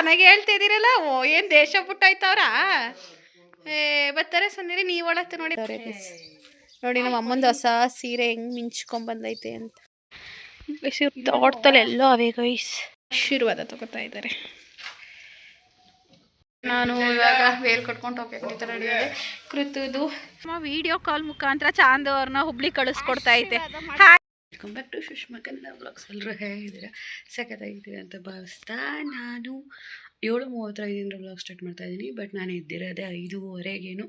ಚೆನ್ನಾಗಿ ಹೇಳ್ತಿದ್ದೀರಲ್ಲ. ಓ ಏನು ದೇಶ ಬಿಟ್ಟಾಯ್ತವ್ರ. ಬರ್ತಾರೆ ಸುಮ್ಮನೆ ನೀವು ಒಳತ್ತು ನೋಡಿ. ನೋಡಿ ನಮ್ಮ ಅಮ್ಮಂದು ಹೊಸ ಸೀರೆ ಹೆಂಗೆ ಮಿಂಚ್ಕೊಂಡ್ಬಂದೈತೆ ಅಂತ. ತೋಟದಲ್ಲಿ ಎಲ್ಲೋ ಅವೇ ಗೈಸ್ ಆಶೀರ್ವಾದ ತಗೋತಾ ಇದ್ದಾರೆ. ನಾನು ಇವಾಗ ವೇಲ್ ಕಟ್ಕೊಂಡು ಹೋಗ್ಬೇಕು. ಈ ಥರ ರೆಡಿ ಇದೆ ಕೃತುದು ವಿಡಿಯೋ ಕಾಲ್ ಮುಖಾಂತರ ಚಾಂದ್ ಅವ್ರನ್ನ ಹುಬ್ಳಿ ಕಳಿಸ್ಕೊಡ್ತಾ ಐತೆ. Welcome back to Sushma Kannada blogs. ಎಲ್ಲರೂ ಹೇಗಿದ್ದೀರಾ? ಸಖತ್ತಾಗಿದ್ದೀರಾ ಅಂತ ಭಾವಿಸ್ತಾ ನಾನು 7:35 ಬ್ಲಾಗ್ ಸ್ಟಾರ್ಟ್ ಮಾಡ್ತಾ ಇದ್ದೀನಿ. ಬಟ್ ನಾನು ಎದ್ದಿರೋದೆ 5:15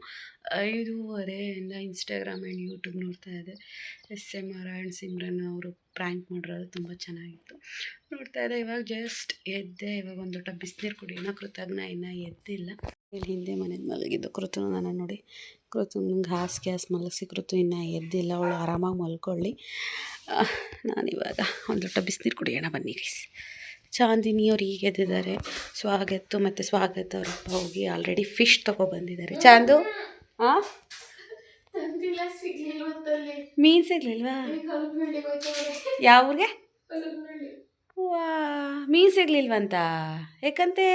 5:15 ಇನ್ಸ್ಟಾಗ್ರಾಮ್ ಆ್ಯಂಡ್ ಯೂಟ್ಯೂಬ್ ನೋಡ್ತಾ ಇದ್ದೆ. SMR ಆ್ಯಂಡ್ ಸಿಮ್ರನ್ ಅವರು ಪ್ರ್ಯಾಂಕ್ ಮಾಡಿರೋದು ತುಂಬ ಚೆನ್ನಾಗಿತ್ತು, ನೋಡ್ತಾ ಇದ್ದೆ. ಇವಾಗ ಜಸ್ಟ್ ಎದ್ದೆ. ಇವಾಗ ಒಂದು ಲೋಟ ಬಿಸಿನೀರು ಕುಡಿಯೋಣ. ಕೃತಜ್ಞ ಇನ್ನೂ ಎದ್ದಿಲ್ಲ. ಇಲ್ಲಿ ಹಿಂದೆ ಮನೇಲಿ ಮಲಗಿದ್ದು ಕೃತು. ನಾನು ನೋಡಿ ಕೃತು ನಂಗೆ ಗ್ಯಾಸ್ ಮಲಗಿಸಿ. ಕೃತು ಇನ್ನೂ ಎದ್ದಿಲ್ಲ, ಅವಳು ಆರಾಮಾಗಿ ಮಲ್ಕೊಳ್ಳಿ. ನಾನಿವಾಗ ಒಂದು ಲೋಟ ಬಿಸಿನೀರು ಕುಡಿಯೋಣ ಬನ್ನಿ ಗೈಸ್. ಚಾಂದಿನಿ ಅವ್ರು ಈಗ ಎದ್ದಿದ್ದಾರೆ. ಸ್ವಾಗತ ಮತ್ತು ಸ್ವಾಗತ ಅವರಪ್ಪ ಹೋಗಿ ಆಲ್ರೆಡಿ ಫಿಶ್ ತೊಗೊಬಂದಿದ್ದಾರೆ. ಚಾಂದು ಮೀನು ಸಿಗ್ಲಿಲ್ವಾ? ಯಾವ ಊರಿಗೆ? ವಾ, ಮೀನು ಸಿಗ್ಲಿಲ್ವಂತ? ಯಾಕಂತೆ?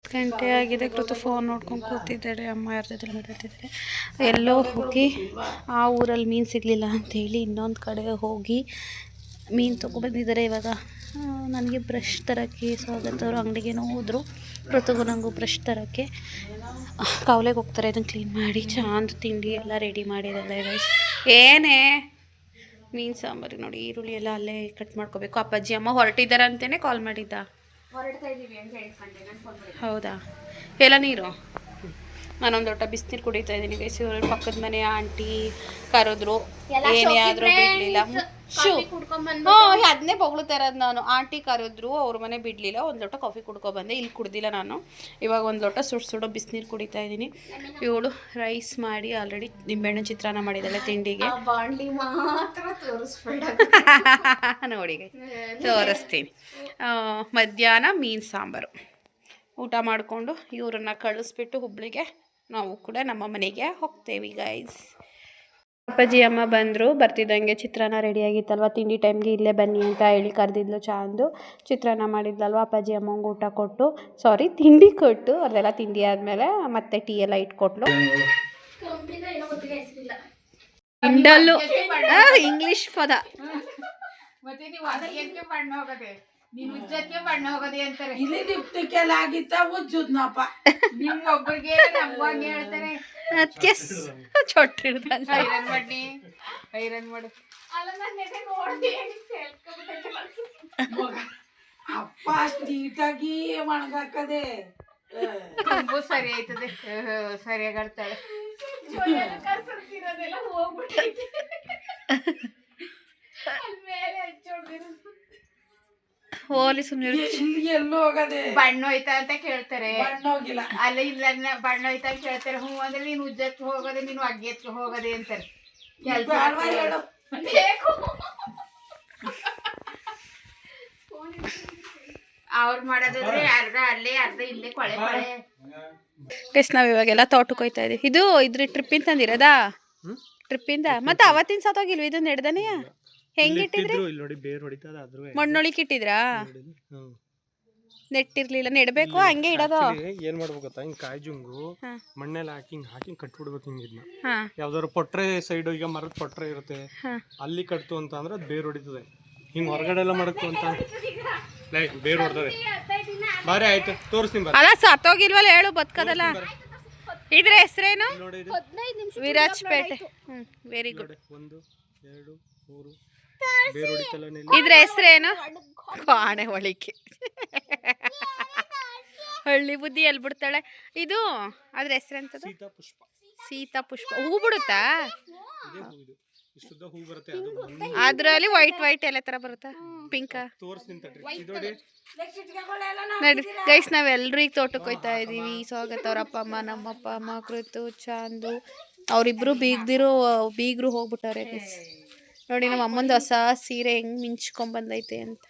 ಗಂಟೆ ಆಗಿದೆ. ಕೃತು ಫೋನ್ ನೋಡ್ಕೊಂಡು ಕೂತಿದ್ದಾರೆ. ಅಮ್ಮ ಯಾರ ಜೊತೆ ಮಾತಾಡ್ತಿದ್ದಾರೆ. ಎಲ್ಲೋ ಹೋಗಿ ಆ ಊರಲ್ಲಿ ಮೀನು ಸಿಗಲಿಲ್ಲ ಅಂಥೇಳಿ ಇನ್ನೊಂದು ಕಡೆ ಹೋಗಿ ಮೀನು ತೊಗೊಬಂದಿದ್ದಾರೆ. ಇವಾಗ ನನಗೆ ಬ್ರಷ್ ತರೋಕ್ಕೆ ಸ್ವಾಗತ ಅವರು ಅಂಗಡಿಗೇನೋ ಹೋದರು. ಕೃತಗೂ ನನಗೂ ಬ್ರಷ್ ತರೋಕ್ಕೆ ಕಾವಲೆಗೆ ಹೋಗ್ತಾರೆ. ಇದನ್ನು ಕ್ಲೀನ್ ಮಾಡಿ ಚಾಂದ್ ತಿಂಡಿ ಎಲ್ಲ ರೆಡಿ ಮಾಡಿದ್ದಾರೆ ಗೈಸ್. ಏನೇ ಮೀನು ಸಾಂಬಾರಿಗೆ ನೋಡಿ ಈರುಳ್ಳಿ ಎಲ್ಲ ಅಲ್ಲೇ ಕಟ್ ಮಾಡ್ಕೋಬೇಕು. ಅಪ್ಪಾಜಿ ಅಮ್ಮ ಹೊರಟಿದ್ದಾರೆ ಅಂತಲೇ ಕಾಲ್ ಮಾಡಿದ್ದ. ಹೌದಾ? ಎಲ್ಲ ನೀರು. ನಾನೊಂದು ಲೋಟ ಬಿಸಿನೀರು ಕುಡಿತಾ ಇದ್ದೀನಿ ಗೈಸ್. ಇವರು ಪಕ್ಕದ ಮನೆ ಆಂಟಿ ಕರೆದ್ರು, ಏನೇ ಆದರೂ ಬಿಡಲಿಲ್ಲ. ಅದನ್ನೇ ಬೊಗಳ್ತಾ ಇರೋದು ನಾನು. ಆಂಟಿ ಕರೆದ್ರು, ಅವ್ರ ಮನೆ ಬಿಡಲಿಲ್ಲ. ಒಂದು ಲೋಟ ಕಾಫಿ ಕುಡ್ಕೊಬಂದೆ. ಇಲ್ಲಿ ಕುಡ್ದಿಲ್ಲ ನಾನು. ಇವಾಗ ಒಂದು ಲೋಟ ಸುಡೋ ಬಿಸಿನೀರು ಕುಡಿತಾ ಇದ್ದೀನಿ. ಇವಳು ರೈಸ್ ಮಾಡಿ ಆಲ್ರೆಡಿ ನಿಂಬೆಹಣ್ಣು ಚಿತ್ರಾನ್ನ ಮಾಡಿದ್ದಾಳೆ ತಿಂಡಿಗೆ. ನೋಡಿ ತೋರಿಸ್ತೀನಿ. ಮಧ್ಯಾಹ್ನ ಮೀನು ಸಾಂಬಾರು ಊಟ ಮಾಡಿಕೊಂಡು ಇವರನ್ನ ಕಳಿಸ್ಬಿಟ್ಟು ಹುಬ್ಳಿಗೆ ನಾವು ಕೂಡ ನಮ್ಮ ಮನೆಗೆ ಹೋಗ್ತೇವೆ ಗೈಸ್. ಅಪ್ಪಾಜಿ ಅಮ್ಮ ಬಂದರು. ಬರ್ತಿದ್ದಂಗೆ ಚಿತ್ರಾನ್ನ ರೆಡಿಯಾಗಿತ್ತಲ್ವ, ತಿಂಡಿ ಟೈಮ್ಗೆ ಇಲ್ಲೇ ಬನ್ನಿ ಅಂತ ಹೇಳಿ ಕರೆದಿದ್ಲು ಚಾಂದು. ಚಿತ್ರಾನ್ನ ಮಾಡಿದ್ಲಲ್ವ, ಅಪ್ಪಾಜಿ ಅಮ್ಮಂಗೆ ಊಟ ಕೊಟ್ಟು, ಸಾರಿ ತಿಂಡಿ ಕೊಟ್ಟು, ಅದೆಲ್ಲ ತಿಂಡಿ ಆದಮೇಲೆ ಮತ್ತೆ ಟೀ ಎಲ್ಲ ಇಟ್ಕೊಟ್ಲು. ಇಂಡಲ್ಲು ಇಂಗ್ಲೀಷ್ ಪದ. ನೀನು ಉಜ್ಜಕ್ಕೆ ಬಣ್ಣ ಹೋಗದೆ ಅಂತಾರೆ. ಇಲ್ಲಿ ನಿಪ್ಟಿಕೆಲ್ಲ ಆಗಿತ್ತ ಉಜ್ಜುದ್ನಪ್ಪ. ನಿಮ್ಮೊಬ್ಬರಿಗೆ ನಮ್ಗೆ ಹೇಳ್ತಾರೆ ಅದಕ್ಕೆ ಚೊಟ್ಟಿಡ್ದಂಗೆ ಐರನ್ ಮಾಡಿ ಐರನ್ ಮಾಡು. ಅಪ್ಪ ಅಷ್ಟು ನೀಟಾಗಿ ಒಣಗಾಕದೆ ತುಂಬಾ ಸರಿ ಆಯ್ತದೆ. ಸರಿಯಾಗಿ ಆಡ್ತಾಳೆ. ಹೋಲಿ ಸುಮ್ಮನೆ ಎಲ್ಲೂ ಹೋಗದೆ. ಬಣ್ಣ ಹೋಯ್ತಾ ಅಂತ ಕೇಳ್ತಾರೆ. ಬಣ್ಣ ಹೋಗಿಲ್ಲ ಅಲ್ಲ, ಇಲ್ಲ ಬಣ್ಣ ಹೋಯ್ತಾ ಅಂತ ಕೇಳ್ತಾರೆ. ಹ್ಞೂ ಅಂದ್ರೆ ನೀನು ಉಜ್ಜಕ್ಕೆ ಹೋಗದೆ, ನೀನು ಅಗ್ಗೆ ಎತ್ಕ ಹೋಗದೆ ಅಂತಾರೆ. ಅವ್ರು ಮಾಡೋದಾದ್ರೆ ಅರ್ಧ ಅಲ್ಲೇ ಅರ್ಧ ಇಲ್ಲೇ ಕೊಳೆ ಕೊಳೆ. ನಾವು ಇವಾಗೆಲ್ಲ ತೋಟಕ್ಕೆ ಹೋಯ್ತಾ ಇದೀವಿ. ಇದು ಇದ್ರ ಟ್ರಿಪ್ಪಿಂದ ತಂದಿರೋದಾ? ಟ್ರಿಪ್ಪಿಂದ ಮತ್ತೆ ಅವತ್ತಿನ ಸತ್ತೋಗಿಲ್ವ? ಇದು ನೆಡ್ದನೆಯ ಹೆಂಗಿಟ್ಟಿದ್ರಿ? ಮಣ್ಣೊಳಿಕ್ ಇಟ್ಟಿದ್ರಾ? ನೆಟ್ಟಿರ್ಲಿಲ್ಲ. ನೆಡ್ಬೇಕು ಹಂಗೆ ಇಡೋದು. ಏನ್ ಮಾಡ್ಬೇಕು ಗೊತ್ತಾ? ಹಿಂಗ್ ಕಾಯ್ಜುಂಗು ಮಣ್ಣೆಲ್ಲ ಹಾಕಿ ಕಟ್ಬಿಡ್ಬೇಕು. ಹಿಂಗಿದ್ನ ಯಾವ್ದಾದ್ರು ಪೊಟ್ರೆ ಸೈಡ್, ಈಗ ಮರದ ಪೊಟ್ರೆ ಇರುತ್ತೆ ಅಲ್ಲಿ ಕಟ್ತು ಅಂತ ಅಂದ್ರೆ ಅದು ಬೇರ್ ಹೊಡಿತದೆ. ಹಿಂಗ್ ಹೊರಗಡೆ ಎಲ್ಲ ಮಾಡತ್ತು ಅಂತ ಬೇರ್ ಹೊಡ್ತದೆ. ಬಾರಿ ಆಯ್ತು ತೋರಿಸ್ತೀನಿ. ಅಲ್ಲ ಸತ್ತೋಗಿಲ್ವಲ್ಲ, ಹೇಳು ಬದುಕದಲ್ಲ. ಇದ್ರ ಹೆಸರೇನು? ವಿರಾಜ್ಪೇಟೆ. Very good. 1 2 3 ಇದ್ರ ಹೆಸರೇನು? ಕಾಣೆ ಹೊಳಿಕೆ. ಹಳ್ಳಿ ಬುದ್ಧಿ ಎಲ್ಲಿ ಬಿಡ್ತಾಳೆ ಇದು. ಅದ್ರ ಹೆಸರೆಂತದ? ಸೀತಾ ಪುಷ್ಪ. ಹೂ ಬಿಡುತ್ತಾ? ಅದ್ರಲ್ಲಿ ವೈಟ್ ಎಲೆ ತರ ಬರುತ್ತಾ? ಪಿಂಕ. ನೋಡಿ ಗೈಸ್, ನಾವೆಲ್ಲರೂ ಈಗ ತೋಟಕ್ಕೆ ಹೋಯ್ತಾ ಇದೀವಿ. ಸ್ವಾಗತ ಅವ್ರ ಅಪ್ಪ ಅಮ್ಮ, ನಮ್ಮ ಅಪ್ಪ ಅಮ್ಮ, ಕೃತು, ಚಾಂದು, ಅವರಿಬ್ರು ಬೀಗರು ಹೋಗ್ಬಿಟ್ಟವ್ರೆ ಗೈಸ್. ನೋಡಿ ನಮ್ಮ ಅಮ್ಮಂದು ಹೊಸ ಸೀರೆ ಹೆಂಗ್ ಮಿಂಚ್ಕೊಂಡ್ಬಂದೈತೆ ಅಂತ.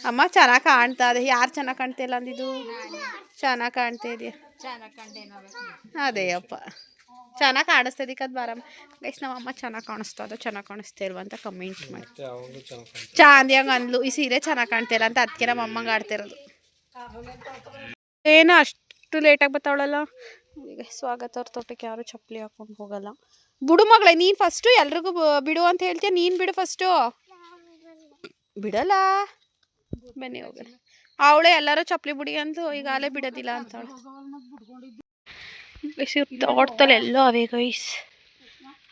ಅಮ್ಮ ಚೆನ್ನಾಗಿ ಕಾಣ್ತಾ ಇದೆ. ಯಾರು ಚೆನ್ನಾಗಿ ಕಾಣ್ತಾ ಇಲ್ಲ ಅಂದಿದ್ದು? ಚೆನ್ನಾಗಿ ಕಾಣ್ತಾ ಇದೆಯಾ? ಅದೇ ಅಪ್ಪ ಚೆನ್ನಾಗಿ ಕಾಣಿಸ್ತದಕ್ಕೆ ಅದು ಬಾರಮ್ಮ ಗೈಸ್. ನಮ್ಮ ಅಮ್ಮ ಚೆನ್ನಾಗಿ ಕಾಣಿಸ್ತದ ಚೆನ್ನಾಗಿ ಕಾಣಿಸ್ತಾ ಇಲ್ವಾ ಅಂತ ಕಮೆಂಟ್ ಮಾಡಿ. ಚಾಂದಿಯಂಗೆ ಅಂದ್ಲು ಈ ಸೀರೆ ಚೆನ್ನಾಗಿ ಕಾಣ್ತಿಲ್ಲ ಅಂತ, ಅದಕ್ಕೆ ನಮ್ಮ ಅಮ್ಮಂಗೆ ಆಡ್ತಿರೋದು. ಏನೋ ಅಷ್ಟು ಲೇಟಾಗಿ ಬರ್ತಾವಳಲ್ಲ. ಈಗ ಸ್ವಾಗತ ಅವ್ರ ತೋಟಕ್ಕೆ ಯಾರು ಚಪ್ಪಲಿ ಹಾಕೊಂಡು ಹೋಗಲ್ಲ. ಬಿಡು ಮಗಳೇ, ನೀನು ಫಸ್ಟು ಎಲ್ರಿಗೂ ಬಿಡು ಅಂತ ಹೇಳ್ತೀಯ, ನೀನು ಬಿಡು ಫಸ್ಟು. ಬಿಡಲ್ಲ, ಬನ್ನಿ ಹೋಗೋಣ. ಅವಳೆ ಎಲ್ಲರೂ ಚಪ್ಪಲಿ ಬಿಡಿ ಅಂತ ಈಗ ಅಲ್ಲೇ ಬಿಡೋದಿಲ್ಲ ಅಂತವಳು. ತೋಟದಲ್ಲಿ ಎಲ್ಲೋ ಅವೇ ಗೈಸ್.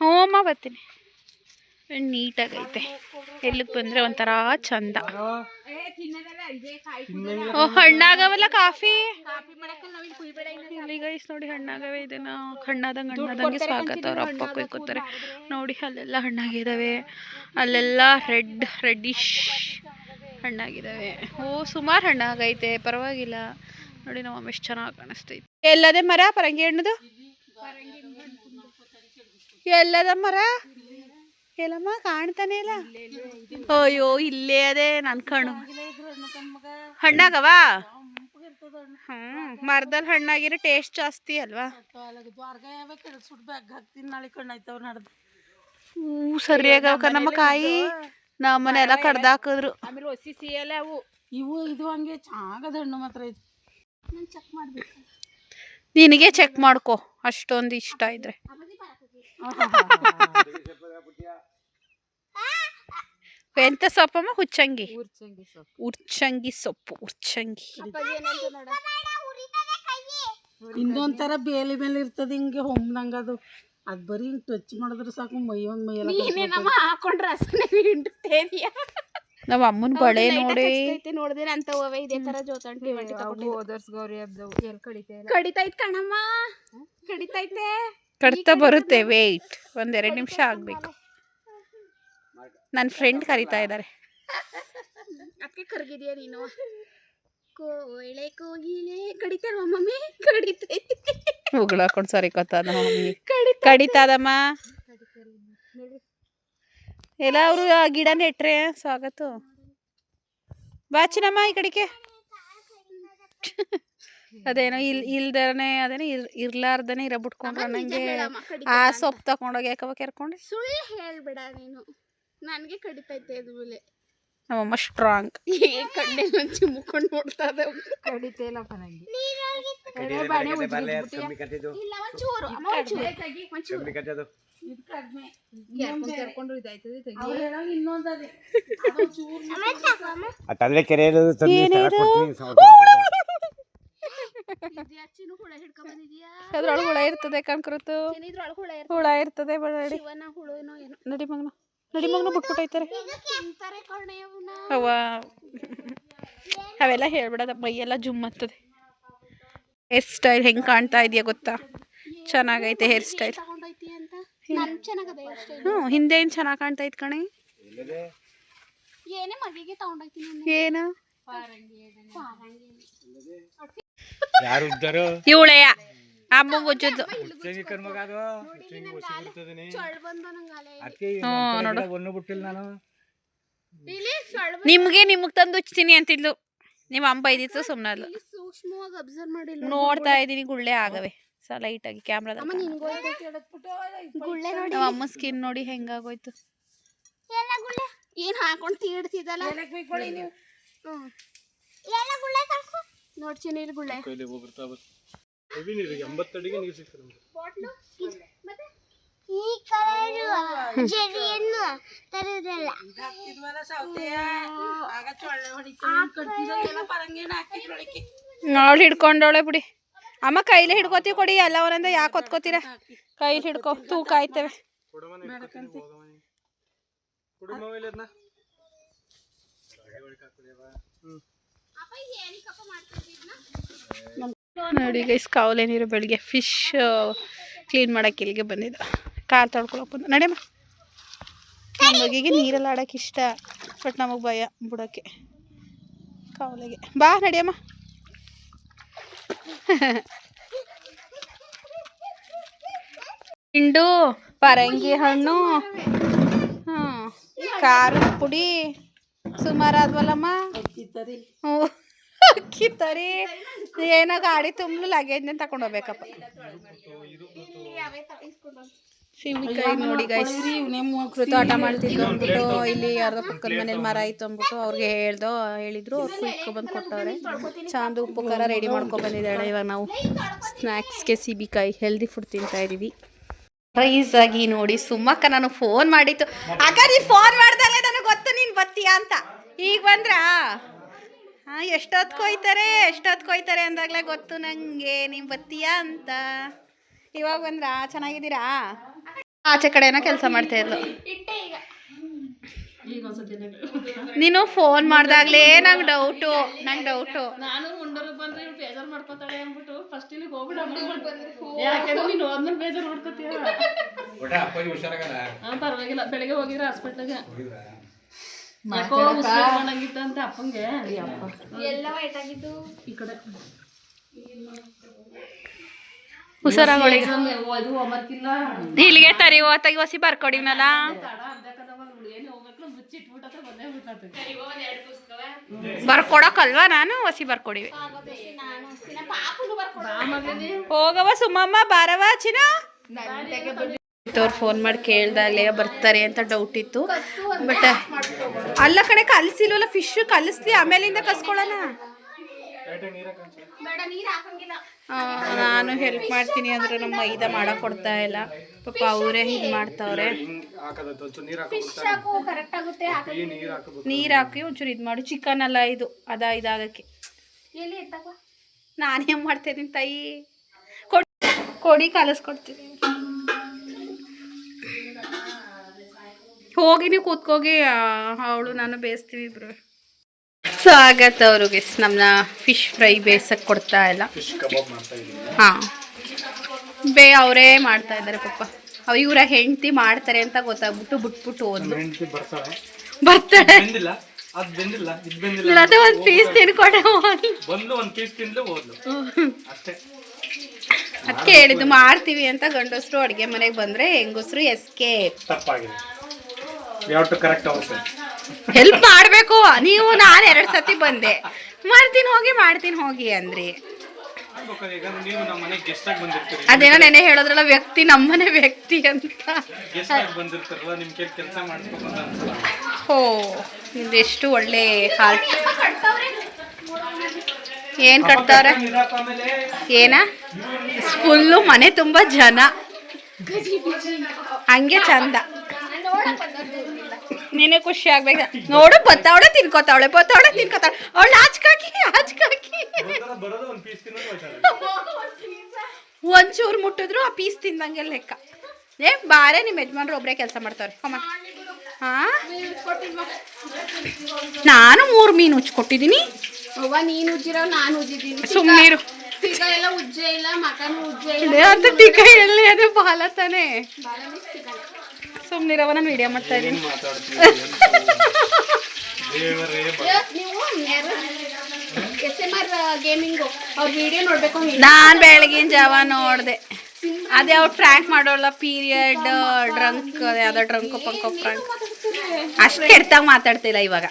ಹೋಮ ಬರ್ತೀನಿ. ನೀಟಾಗೈತೆ, ಎಲ್ಲಿಗೆ ಬಂದರೆ ಒಂಥರ ಚಂದ. ಓ ಹಣ್ಣಾಗವಲ್ಲ ಕಾಫಿ ಇಲ್ಲಿ ಗೈಸ್ ನೋಡಿ, ಹಣ್ಣಾಗವೆ. ಇದನ್ನ ಹಣ್ಣಾದಂಗೆ ಸ್ವಾಗತ ಅವ್ರ ಅಪ್ಪ ಕೊಯ್ಕೋತಾರೆ ನೋಡಿ. ಅಲ್ಲೆಲ್ಲ ಹಣ್ಣಾಗಿದ್ದಾವೆ, ಅಲ್ಲೆಲ್ಲ ರೆಡ್ಡಿಶ್ ಹಣ್ಣಾಗಿದ್ದಾವೆ. ಓ ಸುಮಾರು ಹಣ್ಣಾಗೈತೆ, ಪರವಾಗಿಲ್ಲ ನೋಡಿ. ನಮ್ಮ ಎಷ್ಟು ಚೆನ್ನಾಗಿ ಕಾಣಿಸ್ತೈತೆ. ಎಲ್ಲದೇ ಮರ ಪರಂಗಿ ಹಣ್ಣದು? ಎಲ್ಲದ ಮರ? ಎಲ್ಲಮ್ಮ ಕಾಣ್ತಾನೆ ಇಲ್ಲ. ಅಯ್ಯೋ ಇಲ್ಲೇ ಅದೇ ನನ್ ಕಣ್ಣು. ಹಣ್ಣಾಗವ? ಮರದಲ್ಲಿ ಹಣ್ಣಾಗಿರೋ ಟೇಸ್ಟ್ ಜಾಸ್ತಿ ಅಲ್ವಾ? ಸರಿಯಾಗವ ನಮ್ಮ ಕಾಯಿ. ನಮ್ಮನೆ ಎಲ್ಲ ಕಡ್ದು ಹಾಕಿದ್ರು. ಆಮೇಲೆ ಹೊಸಿ ಸಿಯಲ್ಲ ಅವು ಇವು ಇದು ಹಂಗೆ ಚಾಗದ ಹಣ್ಣು ಮಾತ್ರ ಇದು. ನಾನು ಚೆಕ್ ಮಾಡ್ಬೇಕು. ನಿನಗೆ ಚೆಕ್ ಮಾಡ್ಕೊ ಅಷ್ಟೊಂದು ಇಷ್ಟ ಇದ್ರೆ. ಎಂತ ಸೊಪ್ಪಮ್ಮ? ಹುಚ್ಚಂಗಿ ಸೊಪ್ಪು. ಇನ್ನೊಂಥರ ಬೇಲಿ ಮೇಲೆ ಇರ್ತದೆ ಹಿಂಗೆ ಹೊಮ್ನಂಗ ಅದು. ಅದು ಬರೀ ಹಿಂಗೆ ಟಚ್ ಮಾಡಿದ್ರೆ ಸಾಕು ಮೈಯೆಲ್ಲ ಹಾಕೊಂಡ್ರೆ ಅಸನೆ ಹಿಂಡ್ತೇದಿಯಾ. ನಮ್ಮ ಅಮ್ಮನ ಬಳೆ ನೋಡಿ ನೋಡಿದ್ರೆ ಅಂತ ಹೋವೆ ಇದೇ ತರ ಜೋತಂಟಿ ಓದರ್ಸ್ ಗೌರಿ ಹಬ್ಬ ಎಲ್ಲಿ ಕಡಿತೈತೆ ಕಣಮ್ಮ, ಕಡಿತೈತೆ. ಕಡ್ತಾ ಬರುತ್ತೆ, ವೇಟ್ ಒಂದೆರಡು ನಿಮಿಷ ಆಗ್ಬೇಕು. ನನ್ನ ಫ್ರೆಂಡ್ ಕರಿತಾ ಇದ್ದಾರೆ. ಅದಕ್ಕೆ ಕರ್ಗಿದ್ಯಾ ನೀನು? ಕೋಳೆ ಕೋಗಿಲೆ ಕಡಿತಲ್ವ ಮಮ್ಮಿ? ಕಡಿತೈತೆ. ಉಗುಳು ಹಾಕೊಂಡು ಸರಿ ಕೊತ್ತಾದ ಮಮ್ಮಿ. ಕಡಿತಾದಮ್ಮ. ಎಲ್ಲ ಅವರು ಆ ಗಿಡ ನೆಟ್ರೆ ಸ್ವಾಗತ. ಬಾಚಿನಮ್ಮ ಈ ಕಡೆಗೆ. ಅದೇನೋ ಇಲ್ದನೆ ಅದೇನೋ ಇರ್ಲಾರ್ದನೆ ಬಿಟ್ಕೊಂಡ್ರೆ ನಂಗೆ ಆ ಸೊಪ್ಪು ತಕೊಂಡೋಗಿ ಯಾಕವ ಕೆರ್ಕೊಂಡು. ಸುಳ್ಳು ಹೇಳ್ಬೇಡ ನೀನು, ನನಗೆ ಕಡಿತೈತೆ ಇದು ಮೇಲೆ. ನಮ್ಮಮ್ಮ ಸ್ಟ್ರಾಂಗ್. ಕಣ್ಣೆ ಚಿಮ್ಕೊಂಡು ನೋಡ್ತಾ ಇದ್ದಾವೆ. ಕಡಿತಾ ಇಲ್ಲಪ್ಪ ನನಗೆ. ಅದ್ರೊಳಗೆ ಹುಳ ಇರ್ತದೆ ಕಣ್ಕೃತು. ಹುಳ ಇರ್ತದೆ ಬಳ್ಳಾಡಿ. ನಡಿ ಮಗನ ಬಿಟ್ಬಿಟ್ಟೈತಾರೆ ಅವ. ಅವೆಲ್ಲ ಹೇಳ್ಬಿಡದ, ಮೈಯೆಲ್ಲ ಜುಮ್ ಆಗ್ತದೆ. ಹೇರ್ ಸ್ಟೈಲ್ ಹೆಂಗೆ ಕಾಣ್ತಾ ಇದೆಯಾ ಗೊತ್ತಾ? ಚೆನ್ನಾಗೈತೆ ಹೇರ್ ಸ್ಟೈಲ್. ಹಿಂದೆ ಏನು ಚೆನ್ನಾಗಿ ಕಾಣ್ತಾ ಇತ್ತು ಕಣೆ. ಏನು ಇವಳೆಯ ಅಮ್ಮಂಗೆ ಉಜ್ಜದ್ದು. ನಿಮ್ಗೆ ತಂದು ಉಚ್ತೀನಿ ಅಂತಿದ್ಲು. ನಿಮ್ಮ ಅಮ್ಮ ಬೈದಿತ್ತು ಸುಮ್ಮನಲ್ಲ. ಸೂಕ್ಷ್ಮವಾಗಿ ಅಬ್ಸರ್ವ್ ಮಾಡಿ ನೋಡ್ತಾ ಇದ್ದೀನಿ, ಗುಳ್ಳೆ ಆಗವೆ ಲೈಟ್ ಆಗಿ ಕ್ಯಾಮ್ರಾದ. ನಮ್ಮ ಅಮ್ಮ ಸ್ಕಿನ್ ನೋಡಿ ಹೆಂಗಾಗೋಯ್ತು. ಏನ್ ಹಾಕೊಂಡು ತೀಡ್ತಿದ್ದಲ್ಲ ನೋಡ್ತೀನಿ ಗುಳ್ಳೆ. ನೋಡಿ ಹಿಡ್ಕೊಂಡವಳೆ ಬಿಡಿ ಅಮ್ಮ. ಕೈಲಿ ಹಿಡ್ಕೋತೀವಿ ಕೊಡಿ ಎಲ್ಲ ಒಂದೊಂದ. ಯಾಕೆ ಹೊತ್ಕೋತೀರ? ಕೈಲಿ ಹಿಡ್ಕೊ, ತೂಕ ಆಯ್ತವೆ. ನೋಡಿ ಗೈಸ್, ಕಾವಲೇನಿರೋ ಬೆಳಿಗ್ಗೆ ಫಿಶ್ ಕ್ಲೀನ್ ಮಾಡಕ್ಕೆ ಇಲ್ಲಿಗೆ ಬಂದಿದ್ದ. ಕಾಲು ತೊಳ್ಕೊಳಕ್ಕೆ ಬಂದ. ನಡೆಯಮ್ಮ. ನಮ್ಮ ಬಗೆಗೆ ನೀರೆಲ್ಲ ಆಡೋಕೆ ಇಷ್ಟ, ಬಟ್ ನಮಗೆ ಭಯ ಬಿಡೋಕ್ಕೆ ಕಾವಲೆಗೆ. ಬಾ ನಡಿಯಮ್ಮ. ಹಿಂಡು, ಪರಂಗಿ ಹಣ್ಣು, ಖಾರದ ಪುಡಿ ಸುಮಾರಾದ್ವಲ್ಲಮ್ಮ. ಹ್ಞೂ, ಅಕ್ಕಿ ತರಿ. ಏನೋ ಗಾಡಿ ತುಂಬಲು ಲಗೇಜ್ನ ತಗೊಂಡು ಹೋಗ್ಬೇಕಪ್ಪ. ಸೀಮಿಕಾಯಿ ನೋಡಿ ಗೈಸ್, ಕೃತು ಆಟ ಮಾಡ್ತಿದ್ದು ಅಂದ್ಬಿಟ್ಟು ಇಲ್ಲಿ ಯಾರ್ದೋ ಪಕ್ಕದ ಮನೇಲಿ ಮರ ಆಯ್ತು ಅಂದ್ಬಿಟ್ಟು ಅವ್ರಿಗೆ ಹೇಳಿದ್ರು, ಅವ್ರು ಇಟ್ಕೊಬಂದು ಕೊಟ್ಟವ್ರೆ. ಚಾಂದು ಉಪ್ಪು ಖಾರ ರೆಡಿ ಮಾಡ್ಕೊಂಡು ಬಂದಿದ್ದಾಳೆ. ಇವಾಗ ನಾವು ಸ್ನ್ಯಾಕ್ಸ್ಗೆ ಸೀಬಿಕಾಯಿ ಹೆಲ್ದಿ ಫುಡ್ ತಿಂತಾ ಇದೀವಿ. ಪ್ರೈಸ್ ಆಗಿ ನೋಡಿ ಸುಮ್ಮಕ್ಕ ನಾನು ಫೋನ್ ಮಾಡಿತ್ತು, ಅಕ್ಕ ನೀನು ಫೋನ್ ಮಾಡ್ದಲ್ಲೇ ನನಗೆ ಗೊತ್ತು ನೀನು ಬತ್ತೀಯಾ ಅಂತ. ಈಗ ಬಂದ್ರಾ? ಹಾಂ, ಎಷ್ಟೊತ್ಕೊಯ್ತಾರೆ ಅಂದಾಗಲೇ ಗೊತ್ತು ನನಗೆ ನೀವು ಬತ್ತೀಯಾ ಅಂತ. ಇವಾಗ ಬಂದ್ರಾ? ಚೆನ್ನಾಗಿದ್ದೀರಾ? ಆಚೆ ಕಡೆ ಏನೋ ಕೆಲಸ ಮಾಡ್ತಾ ಇದ್ಲು. ನೀನು ಫೋನ್ ಮಾಡ್ದಾಗ್ಲೇ ನಂಗೆ ಡೌಟು. ನಾನು ಮುಂಡೂರಿಗೆ ಬಂದ್ರೆ ಇವ್ರು ಬೇಜಾರು ಮಾಡ್ಕೋತಾಳೆ ಅಂದ್ಬಿಟ್ಟು ಫಸ್ಟ್ ಇಲ್ಲಿಗೆ ಹೋಗ್ಬಿಟ್ಟು ಯಾಕೆಂದ್ರೆ ನೀನು ಹೋದ್ಮೇಲೆ ಬೇಜಾರು ಮಾಡ್ಕೋತೀಯ. ಪರವಾಗಿಲ್ಲ, ಬೆಳಗ್ಗೆ ಹೋಗಿದ್ರೆ ಹಾಸ್ಪಿಟ್ಲಿಗೆ ಯಾಕೋ ಉಸಿರಾಗಿತ್ತು ಅಂತ ಅಪ್ಪಂಗೆ. ಈ ಕಡೆ ಹುಷಾರಾಗೋಳಿಗೆ ಹೋಮರ್ಕಿಲ್ಲ ಇಲ್ಲಿಗೆ ತರಿ ಹೋತಾಗಿ ಹೊಸಿ ಬರ್ಕೊಡಿನಲ್ಲ. ಬರ್ಕೊಡಕಲ್ವಾ ನಾನು ಹೊಸಿ ಬರ್ಕೊಡಿವಿ. ಹೋಗವ ಸುಮ್ಮಮ್ಮ ಬಾರವ ಚಿನ. ಅವ್ರು ಫೋನ್ ಮಾಡಿ ಕೇಳ್ದಾಗಲೇ ಬರ್ತಾರೆ ಅಂತ ಡೌಟ್ ಇತ್ತು. ಬಟ್ ಅಲ್ಲ ಕಣೆ, ಕಲಿಸಿಲ್ವಲ್ಲ ಫಿಶ್, ಕಲಿಸ್ಲಿ ಆಮೇಲಿಂದ ಕಸ್ಕೊಳ್ಳೋಣ. ನಾನು ಹೆಲ್ಪ್ ಮಾಡ್ತೀನಿ ಅಂದ್ರೆ ನಮ್ಮ ಮೈದಾ ಮಾಡಕ್ ಕೊಡ್ತಾ ಇಲ್ಲ ಪಾಪ, ಅವರೇ ಇದು ಮಾಡ್ತಾವ್ರೆ. ನೀರು ಹಾಕಿ ಒಂಚೂರು ಇದು ಮಾಡು. ಚಿಕನ್ ಅಲ್ಲ ಇದು, ಇದಾಗಕ್ಕೆ ನಾನೇನು ಮಾಡ್ತೇನೆ ತಾಯಿ. ಕೊಡಿ ಕಲಿಸ್ಕೊಡ್ತೀನಿ. ಹೋಗಿ ನೀವು ಕೂತ್ಕೋಗಿ, ಅವಳು ನಾನು ಬೇಯಿಸ್ತೀವಿ ಇಬ್ರು. ಸ್ವಾಗತ ಅವ್ರಿಗೆ ನಮ್ಮನ್ನ ಫಿಶ್ ಫ್ರೈ ಬೇಯಿಸಕ್ಕೆ ಕೊಡ್ತಾ ಇಲ್ಲ. ಹಾಂ, ಅವರೇ ಮಾಡ್ತಾ ಇದ್ದಾರೆ ಪಾಪ. ಇವರ ಹೆಂಡತಿ ಮಾಡ್ತಾರೆ ಅಂತ ಗೊತ್ತಾಗ್ಬಿಟ್ಟು ಬಿಟ್ಬಿಟ್ಟು ಹೋದ್ಲು. ಬರ್ತಾಳೆ ಅದೇ ಒಂದು ಪೀಸ್ ತಿನ್ಕೊಂಡೆ ಅದಕ್ಕೆ ಹೇಳಿದ್ದು ಮಾಡ್ತೀವಿ ಅಂತ. ಗಂಡಸರು ಅಡುಗೆ ಮನೆಗೆ ಬಂದರೆ ಹೆಂಗಸರು ಎಸ್ಕೇಪ್. ಹೆಲ್ಪ್ ಮಾಡಬೇಕು ನೀವು. ನಾನು 2 ಸತಿ ಬಂದೆ, ಮಾಡ್ತೀನಿ ಹೋಗಿ ಅಂದ್ರಿ. ಅದೇನೋ ನೆನೆ ಹೇಳೋದ್ರಲ್ಲ, ವ್ಯಕ್ತಿ ನಮ್ಮನೆ ವ್ಯಕ್ತಿ ಅಂತ. ಓ, ನಿಮ್ದೆಷ್ಟು ಒಳ್ಳೆ ಹಾಲ್. ಏನು ಕಟ್ತಾವ್ರೆ? ಏನ ಫುಲ್ಲು ಮನೆ ತುಂಬ ಜನ, ಹಂಗೆ ಚಂದ. ನೀನೇ ಖುಷಿ ಆಗ್ಬೇಕು ನೋಡು. ಬತ್ತಾವಳೆ ತಿನ್ಕೋತಾವಳೆ ಅವಳು ಆಚ್ಕಾಕಿ ಒಂಚೂರು ಮುಟ್ಟಿದ್ರು ಆ ಪೀಸ್ ತಿಂದಂಗೆ ಲೆಕ್ಕ. ಬಾರೆ ನಿಮ್ಮ ಯಜಮಾನ್ರು ಒಬ್ಬರೇ ಕೆಲಸ ಮಾಡ್ತಾವ್ರೆ. ಹಾಂ, ನಾನು 3 ಮೀನು ಉಜ್ಕೊಟ್ಟಿದ್ದೀನಿ. ಸುಮ್ಮನಿರು ಅಂತ ಟೀಕಾ ಎಲ್ಲಿ ಅದು ಬಾಲ ತಾನೆ. ಸುಮ್ಮನಿರವ, ನಾನು ವಿಡಿಯೋ ಮಾಡ್ತಾ ಇದ್ದೀನಿ. ನಾನು ಬೆಳಗಿನ ಜಾವ ನೋಡಿದೆ. ಅದೇ ಅವ್ರು ಫ್ರ್ಯಾಂಕ್ ಮಾಡೋಲ್ಲ, ಪೀರಿಯಡ್ ಡ್ರಂಕ್, ಯಾವ್ದೋ ಡ್ರಂಕ್ ಫ್ರ್ಯಾಂಕ್. ಅಷ್ಟು ಕೆಟ್ಟಾಗ ಮಾತಾಡ್ತಿಲ್ಲ ಇವಾಗ.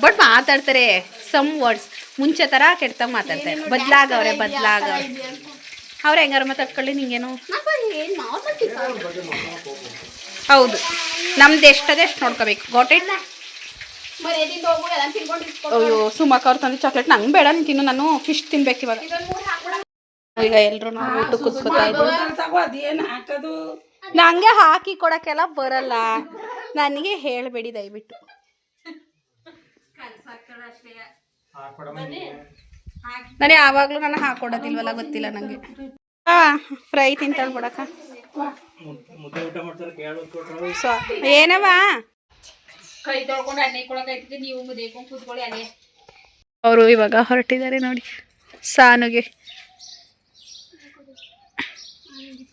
ಬಟ್ ಮಾತಾಡ್ತಾರೆ ಸಮ್ ವರ್ಡ್ಸ್. ಮುಂಚೆ ಥರ ಕೆಟ್ಟಾಗ ಮಾತಾಡ್ತಾರೆ. ಬದಲಾಗವ್ರೆ. ಅವ್ರು ಹೆಂಗಾರು ಮಾತಾಡ್ಕೊಳ್ಳಿ, ನಿಂಗೇನು. ಹೌದು, ನಮ್ದು ಎಷ್ಟದೆಷ್ಟು ನೋಡ್ಕೋಬೇಕು. ಗೋಟೆಡ್. ಅಯ್ಯೋ, ಸುಮಕ್ಕ ಅವ್ರು ತಂದು ಚಾಕ್ಲೇಟ್ ನಂಗೆ ಬೇಡ, ನೀನು ತಿನ್ನು. ನಾನು ಫಿಶ್ ತಿನ್ಬೇಕು ಇವಾಗ. ಈಗ ಎಲ್ಲರೂ ನಾವು ಊಟ ಕೂತ್ಕೋತಾ ಇದ್ದೀವಿ. ನಂಗೆ ಹಾಕಿ ಕೊಡೋಕ್ಕೆಲ್ಲ ಬರಲ್ಲ, ನನಗೆ ಹೇಳಬೇಡಿ ದಯವಿಟ್ಟು. ನಾನು ಯಾವಾಗಲೂ ನಾನು ಹಾಕೊಡೋದಿಲ್ವಲ್ಲ, ಗೊತ್ತಿಲ್ಲ ನನಗೆ. ಫ್ರೈ ತಿಂತಾಳೆ ಬಿಡಕ್ಕ. ಏನವ ಅವರು ಇವಾಗ ಹೊರಟಿದ್ದಾರೆ ನೋಡಿ. ಸಾನುಗೆ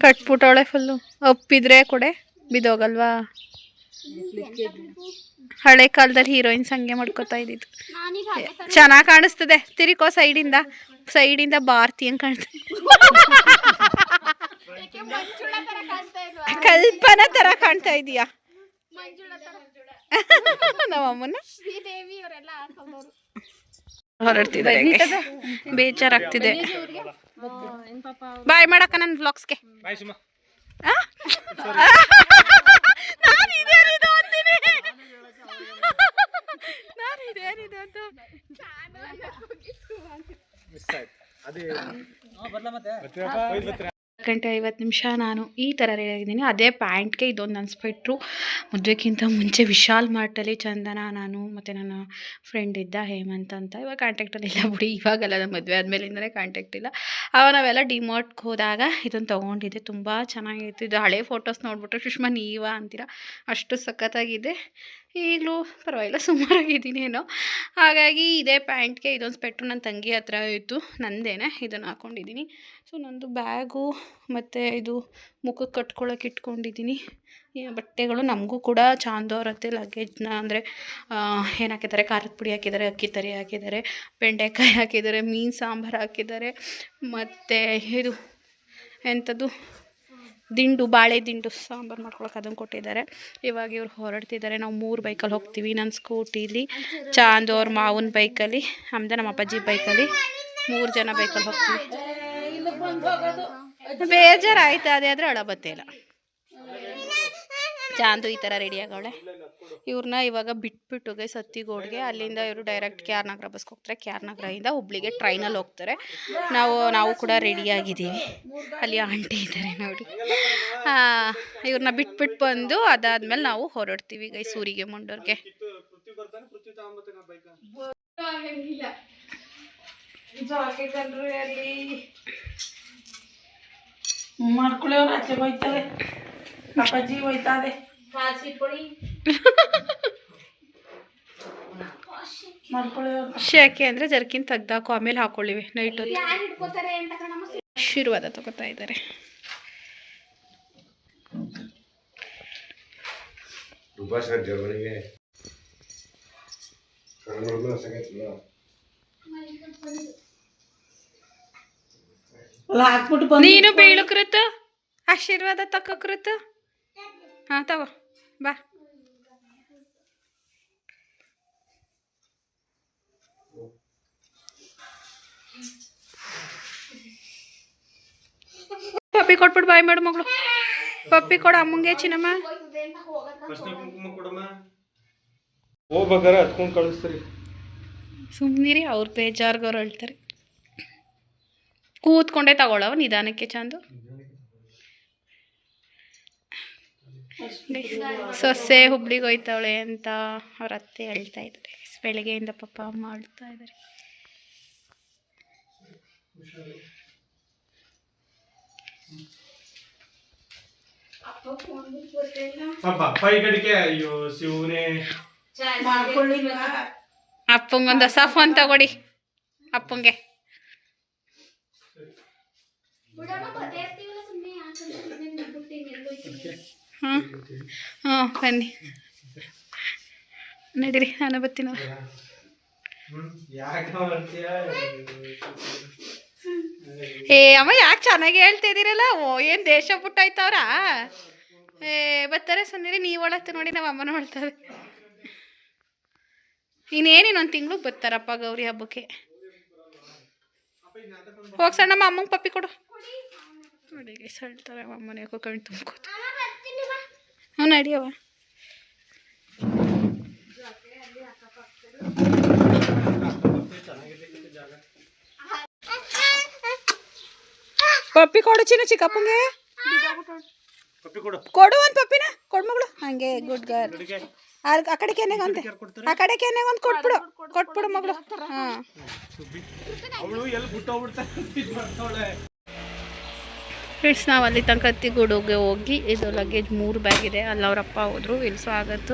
ಕಟ್ಬಿಟ್ಟವಳೆ ಫುಲ್ಲು. ಒಪ್ಪಿದ್ರೆ ಕೊಡೆ ಬಿದ್ದೋಗಲ್ವಾ. ಹಳೆ ಕಾಲದಲ್ಲಿ ಹೀರೋಯಿನ್ಸ್ ಹಂಗೆ ಮಾಡ್ಕೋತಾ ಇದ್ದಿದ್ದು. ಚೆನ್ನಾಗಿ ಕಾಣಿಸ್ತದೆ. ತಿರ್ಕೋ ಸೈಡಿಂದ ಭಾರತಿ ಹಂಗೆ ಕಾಣ್ತದೆ. ಕಲ್ಪನಾ ತರ ಕಾಣ್ತಾ ಇದೀಯಾ ನಮ್ಮಮ್ಮನ. ಹೊರಡ್ತಿದ್ದಾರೆ, ಬೇಜಾರಾಗ್ತಿದೆ. ಬಾಯ್ ಮಾಡಕ್ಕ ನನ್ನ ವ್ಲಾಗ್ಸ್ಗೆ. ಬಾಯ್ ಸುಮ್ಮ. ಗಂಟೆ 50 ನಿಮಿಷ ನಾನು ಈ ಥರ ರೆಡಿ ಆಗಿದ್ದೀನಿ. ಅದೇ ಪ್ಯಾಂಟ್ಗೆ ಇದೊಂದು ನನ್ನ ಸ್ವೆಟ್ರು. ಮದುವೆಗಿಂತ ಮುಂಚೆ ವಿಶಾಲ್ ಮಾರ್ಟಲ್ಲಿ ಚಂದನ, ನಾನು ಮತ್ತು ನನ್ನ ಫ್ರೆಂಡ್ ಇದ್ದ ಹೇಮಂತ್ ಅಂತ. ಇವಾಗ ಕಾಂಟ್ಯಾಕ್ಟಲ್ಲಿ ಇಲ್ಲ ಬಿಡಿ, ಇವಾಗಲ್ಲ, ನಮ್ಮ ಮದುವೆ ಆದಮೇಲಿಂದಲೇ ಕಾಂಟ್ಯಾಕ್ಟ್ ಇಲ್ಲ. ಆವಾಗ ನಾವೆಲ್ಲ ಡಿಮಾರ್ಟ್ಗೆ ಹೋದಾಗ ಇದನ್ನು ತೊಗೊಂಡಿದ್ದೆ. ತುಂಬ ಚೆನ್ನಾಗಿತ್ತು. ಇದು ಹಳೆ ಫೋಟೋಸ್ ನೋಡ್ಬಿಟ್ರೆ ಸುಷ್ಮಾ ನೀವಾ ಅಂತೀರ, ಅಷ್ಟು ಸಖತ್ತಾಗಿದೆ. ಈಗಲೂ ಪರವಾಗಿಲ್ಲ, ಸುಮಾರಾಗಿದ್ದೀನಿ ಏನೋ. ಹಾಗಾಗಿ ಇದೇ ಪ್ಯಾಂಟ್ಗೆ ಇದೊಂದು ಸ್ವೆಟ್ರು ನನ್ನ ತಂಗಿ ಹತ್ರ ಇತ್ತು, ನಂದೇನೆ. ಇದನ್ನು ಹಾಕ್ಕೊಂಡಿದ್ದೀನಿ. ಸೊ ನಂದು ಬ್ಯಾಗು ಮತ್ತು ಇದು ಮುಖಕ್ಕೆ ಕಟ್ಕೊಳ್ಳೋಕೆ ಇಟ್ಕೊಂಡಿದ್ದೀನಿ. ಈ ಬಟ್ಟೆಗಳು ನಮಗೂ ಕೂಡ ಚಾಂದವ್ರತ್ತೆ ಲಗೇಜ್ನ, ಅಂದರೆ ಏನು ಹಾಕಿದ್ದಾರೆ, ಖಾರದ ಪುಡಿ ಹಾಕಿದ್ದಾರೆ, ಅಕ್ಕಿ ತರಿ ಹಾಕಿದ್ದಾರೆ, ಬೆಂಡೆಕಾಯಿ ಹಾಕಿದ್ದಾರೆ, ಮೀನು ಸಾಂಬಾರು ಹಾಕಿದ್ದಾರೆ, ಮತ್ತು ಇದು ಎಂಥದ್ದು ದಿಂಡು, ಬಾಳೆ ದಿಂಡು ಸಾಂಬಾರು ಮಾಡ್ಕೊಳಕ್ಕೆ ಅದನ್ನು ಕೊಟ್ಟಿದ್ದಾರೆ. ಇವಾಗ ಇವ್ರು ಹೊರಡ್ತಿದ್ದಾರೆ. ನಾವು 3 ಬೈಕಲ್ಲಿ ಹೋಗ್ತೀವಿ. ನನ್ನ ಸ್ಕೂಟೀಲಿ, ಚಾಂದು ಅವ್ರ ಮಾವನ ಬೈಕಲ್ಲಿ, ಆಮೇಲೆ ನಮ್ಮ ಅಪ್ಪಾಜಿ ಬೈಕಲ್ಲಿ, 3 ಜನ ಬೈಕಲ್ಲಿ ಹೋಗ್ತೀವಿ. ಬೇಜಾರಾಯ್ತು, ಅದೇ ಆದರೆ ಅಳ ಬತ್ತಿಲ್ಲ. ಚಾಂದು ಈ ಥರ ರೆಡಿ ಆಗವಳೆ. ಇವ್ರನ್ನ ಇವಾಗ ಬಿಟ್ಬಿಟ್ಟು ಗೈ ಸತ್ತಿಗೋಡ್ಗೆ, ಅಲ್ಲಿಂದ ಇವರು ಡೈರೆಕ್ಟ್ ಕೆ ಆರ್ ನಗರ ಬಸ್ಗೆ ಹೋಗ್ತಾರೆ. ಕೆ ಆರ್ ನಗರದಿಂದ ಹುಬ್ಳಿಗೆ ಟ್ರೈನಲ್ಲಿ ಹೋಗ್ತಾರೆ. ನಾವು ಕೂಡ ರೆಡಿಯಾಗಿದ್ದೀವಿ. ಅಲ್ಲಿ ಆಂಟಿ ಇದ್ದಾರೆ ನೋಡಿ. ಇವ್ರನ್ನ ಬಿಟ್ಬಿಟ್ಟು ಬಂದು ಅದಾದ್ಮೇಲೆ ನಾವು ಹೊರಡ್ತೀವಿ ಗೈ ಸೂರಿಗೆ ಮುಂಡೋರ್ಗೆ. ಮಾಡ್ಕೊಳ್ಳೋರು ಆಚೆ ಹೋಯ್ತಾರೆ, ಅಪ್ಪಾಜಿ ಹೋಯ್ತಾರೆ. ಶೇಕೆ ಅಂದರೆ ಜರ್ಕಿನ್ ತೆಗ್ದಾಕು, ಆಮೇಲೆ ಹಾಕೊಳ್ಳಿವಿ ನೈಟ್ ಹೊತ್ತು. ಆಶೀರ್ವಾದ ತಗೋತಾ ಇದ್ದಾರೆ. ನೀನು ಬೀಳು ಕೃತ, ಆಶೀರ್ವಾದ ತಗೋ ಕೃತ. ಹಾಂ ತಗೋ ಬಾ. ಪಪ್ಪಿ ಕೊಟ್ಬಿಟ್ಟು ಬಾಯ್ ಮಾಡು ಮಗಳು. ಪಪ್ಪಿ ಕೊಡು ಅಮ್ಮಂಗೆ ಚಿನ್ನಮ್ಮ. ಹೋಗ್ಬೇಕಾರೆ ಹತ್ಕೊಂಡು ಕಳಿಸ್ತಾರೆ. ಸುಮ್ಮನಿರಿ, ಅವ್ರು ಬೇಜಾರ್ಗವ್ರು ಹೇಳ್ತಾರೆ. ಕೂತ್ಕೊಂಡೇ ತಗೊಳ್ಳವ ನಿಧಾನಕ್ಕೆ ಚಂದು. ಸೊಸೆ ಹುಬ್ಳಿಗೆ ಹೋಯ್ತಾವಳೆ ಅಂತ ಅವ್ರ ಅತ್ತೆ ಹೇಳ್ತಾ ಇದ್ದಾರೆ. ಬೆಳಗ್ಗೆಯಿಂದ ಪಾಪ ಅಮ್ಮ ಅಳ್ತಾ ಇದ್ದಾರೆ. ಅಪ್ಪಂಗೊಂದು ಹೊಸ ಫೋನ್ ತಗೊಡಿ ಅಪ್ಪಂಗೆ. ಹ್ಞೂ ಬನ್ನಿ ನಡೀರಿ, ನಾನು ಬರ್ತೀನಿ. ಅಮ್ಮ ಯಾಕೆ ಚೆನ್ನಾಗಿ ಹೇಳ್ತಾ ಇದ್ದೀರಲ್ಲ. ಏನು ದೇಶ ಬಿಟ್ಟಾಯ್ತವ್ರ. ಬರ್ತಾರೆ ಸುಮ್ಮನೆ, ನೀವು ಒಳತ್ತು ನೋಡಿ, ನಮ್ಮ ಅಮ್ಮನ ಹೇಳ್ತಾರೆ. ಇನ್ನೊಂದು ತಿಂಗ್ಳಿಗೆ ಬರ್ತಾರಪ್ಪ ಗೌರಿ ಹಬ್ಬಕ್ಕೆ. ಹೋಗ್ಸಣ್ಣ, ನಮ್ಮ ಅಮ್ಮಂಗೆ ಪಪ್ಪಿ ಕೊಡು ನೋಡಿ. ಹೇಳ್ತಾರೆ ಅಮ್ಮನ ಯಾಕೋ ಕಣ್ಣು ತುಂಬ್ಕೋತ. ಹ್ಞೂ ನಡಿಯವ. ಪಪ್ಪಿ ಕೊಡು ಚಿಕ್ಕಪ್ಪಂಗೆ. ಕೊಡು ಒಂದು ಪಪ್ಪಿನ ಕೊಡು ಮಗಳು. ಹಂಗೆ ಗುಡ್ ಗರ್ಲ್. ಆ ಕಡೆ ಕೆನೆಗೆ ಅಂತೆ, ಆ ಕಡೆ ಕೆನೆಗೆ ಒಂದು ಕೊಟ್ಬಿಡು ಮಗಳು. ಹಾಂ ಫ್ರೆಂಡ್ಸ್, ನಾವು ಅಲ್ಲಿ ತನಕ ಹತ್ತಿಗೂಡುಗೆ ಹೋಗಿ, ಇದು ಲಗೇಜ್ 3 ಬ್ಯಾಗ್ ಇದೆ. ಅಲ್ಲಿ ಅವರಪ್ಪ ಹೋದ್ರು. ಇಲ್ಲಿ ಸ್ವಾಗತ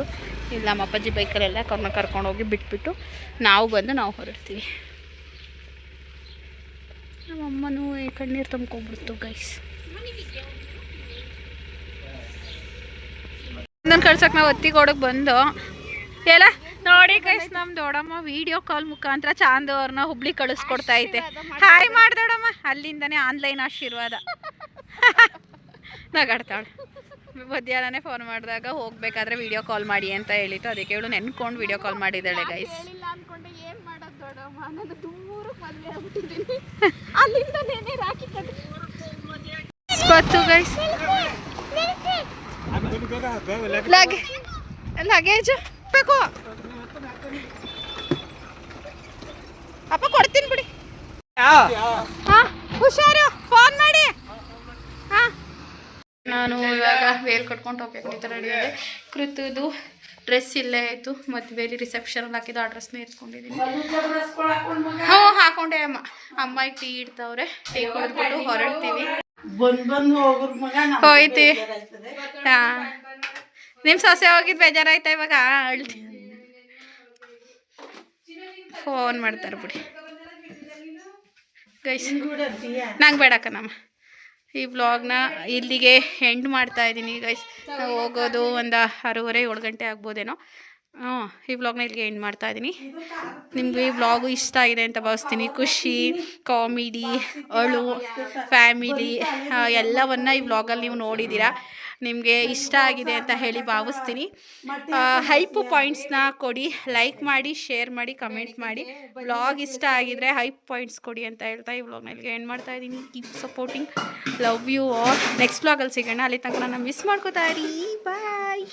ಇಲ್ಲಿ ನಮ್ಮ ಅಪ್ಪಾಜಿ ಬೈಕಲ್ಲೆಲ್ಲ ಕರ್ಕೊಂಡು ಹೋಗಿ ಬಿಟ್ಬಿಟ್ಟು ನಾವು ಬಂದು ನಾವು ಹೊರಡ್ತೀವಿ. ನಮ್ಮಮ್ಮನೂ ಕಣ್ಣೀರು ತುಂಬ್ಕೊಂಡ್ಬಿಡ್ತು ಗೈಸ್. ನನ್ನ ಕಳ್ಸಕ್ಕೆ ನಾವು ಹತ್ತಿಗೋಡಕ್ಕೆ ಬಂದು ಎಲ್ಲ ನೋಡಿ ಗೈಸ್. ನಮ್ಮ ದೊಡ್ಡಮ್ಮ ವಿಡಿಯೋ ಕಾಲ್ ಮುಖಾಂತರ ಚಾಂದು ಅವ್ರನ್ನ ಹುಬ್ಳಿ ಕಳಿಸ್ಕೊಡ್ತಾ ಐತೆ. ಹಾಯ್ ಮಾಡ್ದೊಡಮ್ಮ, ಅಲ್ಲಿಂದನೇ ಆನ್ಲೈನ್ ಆಶೀರ್ವಾದ. ನಗಾಡ್ತಾಳೆ. ಮಧ್ಯಾಹ್ನನೇ ಫೋನ್ ಮಾಡಿದಾಗ ಹೋಗ್ಬೇಕಾದ್ರೆ ವಿಡಿಯೋ ಕಾಲ್ ಮಾಡಿ ಅಂತ ಹೇಳಿತ್ತು. ಅದಕ್ಕೆ ಇವಳು ನೆನ್ಕೊಂಡು ವಿಡಿಯೋ ಕಾಲ್ ಮಾಡಿದ್ದಾಳೆ ಗೈಸ್. ಅಲ್ಲಿಂದ ನೆನೆ ರಾಖಿ ಗೊತ್ತು ಗೈಸ್. ಲಗೇಜ್ ಬೇಕು ಅಪ್ಪ, ಕೊಡ್ತೀನಿ ಬಿಡಿ. ಹಾಂ ಹುಷಾರು, ಫೋನ್ ಮಾಡಿ. ಹಾಂ ನಾನು ಇವಾಗ ವೇಲ್ ಕಟ್ಕೊಂಡು ಹೋಗ್ಬೇಕು ಈ ಥರ ರೆಡಿ ಆಗಿದೆ. ಕೃತುದು ಡ್ರೆಸ್ ಇಲ್ಲೇ ಆಯಿತು, ಮದುವೆಯಲ್ಲಿ ರಿಸೆಪ್ಷನಲ್ಲಿ ಹಾಕಿದ್ದು ಆ ಡ್ರೆಸ್ನ ಎತ್ಕೊಂಡಿದ್ದೀನಿ. ಹ್ಞೂ ಹಾಕೊಂಡೆ ಅಮ್ಮ. ಅಮ್ಮ ಟೀ ಇಡ್ತಾವ್ರೆ, ಟೀ ಕುಡಿದ್ಬಿಟ್ಟು ಹೊರಡ್ತೀವಿ. ಹೋಯ್ತಿ. ಹಾಂ ನಿಮ್ಮ ಸೊಸೆ ಹೋಗಿದ್ದು ಬೇಜಾರಾಯ್ತಾ ಇವಾಗ? ಅಳ್ತಿ ಫೋನ್ ಮಾಡ್ತಾರೆ ಬಿಡಿ ಗೈಸ್. ನಂಗೆ ಬೇಡಕ್ಕನಮ್ಮ. ಈ ವ್ಲಾಗ್ನ ಇಲ್ಲಿಗೆ ಎಂಡ್ ಮಾಡ್ತಾ ಇದ್ದೀನಿ ಗೈಸ್. ನಾವು ಹೋಗೋದು ಒಂದು 6:30 7 ಗಂಟೆ ಆಗ್ಬೋದೇನೋ. ಈ ವ್ಲಾಗ್ನ ಇಲ್ಲಿಗೆ ಎಂಡ್ ಮಾಡ್ತಾ ಇದ್ದೀನಿ. ನಿಮಗೆ ಈ ವ್ಲಾಗು ಇಷ್ಟ ಆಗಿದೆ ಅಂತ ಭಾವಿಸ್ತೀನಿ. ಖುಷಿ, ಕಾಮಿಡಿ, ಅಳು, ಫ್ಯಾಮಿಲಿ ಎಲ್ಲವನ್ನು ಈ ವ್ಲಾಗಲ್ಲಿ ನೀವು ನೋಡಿದ್ದೀರಾ. ನಿಮಗೆ ಇಷ್ಟ ಆಗಿದೆ ಅಂತ ಹೇಳಿ ಭಾವಿಸ್ತೀನಿ. ಹೈಪ್ ಪಾಯಿಂಟ್ಸ್ನ ಕೊಡಿ, ಲೈಕ್ ಮಾಡಿ, ಶೇರ್ ಮಾಡಿ, ಕಮೆಂಟ್ ಮಾಡಿ. ವ್ಲಾಗ್ ಇಷ್ಟ ಆಗಿದ್ರೆ ಹೈಪ್ ಪಾಯಿಂಟ್ಸ್ ಕೊಡಿ ಅಂತ ಹೇಳ್ತಾ ಈ ವ್ಲಾಗ್ನ ಇಲ್ಲಿಗೆ ಎಂಡ್ ಮಾಡ್ತಾ ಇದ್ದೀನಿ. Keep supporting, love you all. Next ವ್ಲಾಗಲ್ಲಿ ಸಿಗೋಣ. ಅಲ್ಲಿ ತನಕ ನಾನು ಮಿಸ್ ಮಾಡ್ಕೋತಾ ಇರಿ. ಬಾಯ್.